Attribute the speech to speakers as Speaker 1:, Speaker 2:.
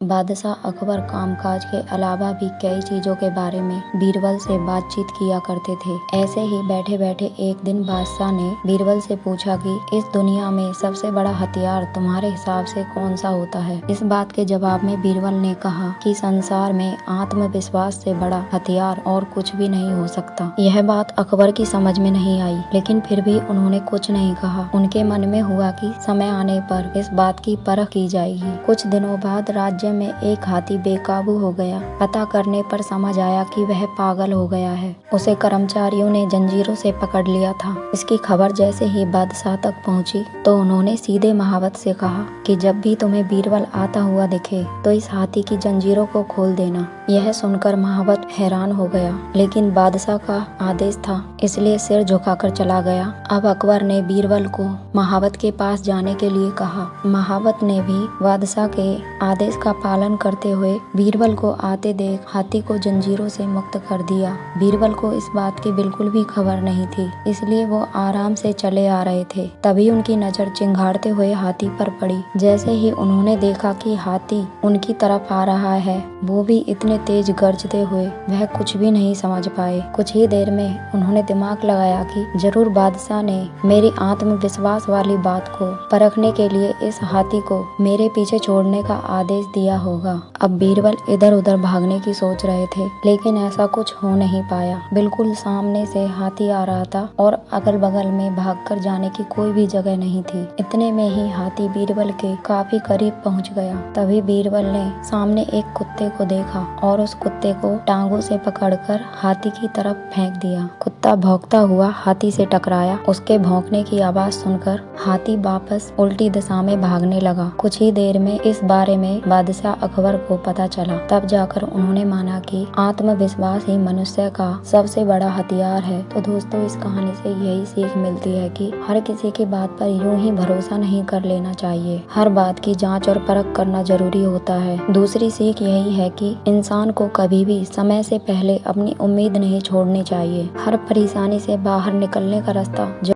Speaker 1: बादशाह अकबर कामकाज के अलावा भी कई चीजों के बारे में बीरबल से बातचीत किया करते थे। ऐसे ही बैठे बैठे एक दिन बादशाह ने बीरबल से पूछा कि इस दुनिया में सबसे बड़ा हथियार तुम्हारे हिसाब से कौन सा होता है। इस बात के जवाब में बीरबल ने कहा कि संसार में आत्मविश्वास से बड़ा हथियार और कुछ भी नहीं हो सकता। यह बात अकबर की समझ में नहीं आई, लेकिन फिर भी उन्होंने कुछ नहीं कहा। उनके मन में हुआ कि समय आने पर इस बात की परख की जाएगी। कुछ दिनों बाद राज्य में एक हाथी बेकाबू हो गया। पता करने पर समझ आया कि वह पागल हो गया है। उसे कर्मचारियों ने जंजीरों से पकड़ लिया था। इसकी खबर जैसे ही बादशाह तक पहुंची तो उन्होंने सीधे महावत से कहा कि जब भी तुम्हें बीरबल आता हुआ दिखे तो इस हाथी की जंजीरों को खोल देना। यह सुनकर महावत हैरान हो गया, लेकिन बादशाह का आदेश था इसलिए सिर झुकाकर चला गया। अब अकबर ने बीरबल को महावत के पास जाने के लिए कहा। महावत ने भी बादशाह के आदेश का पालन करते हुए बीरबल को आते देख हाथी को जंजीरों से मुक्त कर दिया। बीरबल को इस बात की बिल्कुल भी खबर नहीं थी, इसलिए वो आराम से चले आ रहे थे। तभी उनकी नजर चिंगाड़ते हुए हाथी पर पड़ी। जैसे ही उन्होंने देखा कि हाथी उनकी तरफ आ रहा है, वो भी इतने तेज गरजते हुए वह कुछ भी नहीं समझ पाए। कुछ ही देर में उन्होंने दिमाग लगाया कि जरूर बादशाह ने मेरी आत्मविश्वास वाली बात को परखने के लिए इस हाथी को मेरे पीछे छोड़ने का आदेश दिया होगा। अब बीरबल इधर उधर भागने की सोच रहे थे, लेकिन ऐसा कुछ हो नहीं पाया। बिल्कुल सामने से हाथी आ रहा था और अगल बगल में भागकर जाने की कोई भी जगह नहीं थी। इतने में ही हाथी बीरबल के काफी करीब पहुंच गया। तभी बीरबल ने सामने एक कुत्ते को देखा और उस कुत्ते को टांगों से पकड़कर हाथी की तरफ फेंक दिया। कुत्ता भौंकता हुआ हाथी से टकराया। उसके भौंकने की आवाज सुनकर हाथी वापस उल्टी दिशा में भागने लगा। कुछ ही देर में इस बारे में बादशाह अकबर को पता चला। तब जाकर उन्होंने माना कि आत्मविश्वास ही मनुष्य का सबसे बड़ा हथियार है। तो दोस्तों, इस कहानी से यही सीख मिलती है कि हर किसी की बात पर यूं ही भरोसा नहीं कर लेना चाहिए। हर बात की जांच और परख करना जरूरी होता है। दूसरी सीख यही है कि इंसान को कभी भी समय से पहले अपनी उम्मीद नहीं छोड़नी चाहिए। हर परेशानी से बाहर निकलने का रास्ता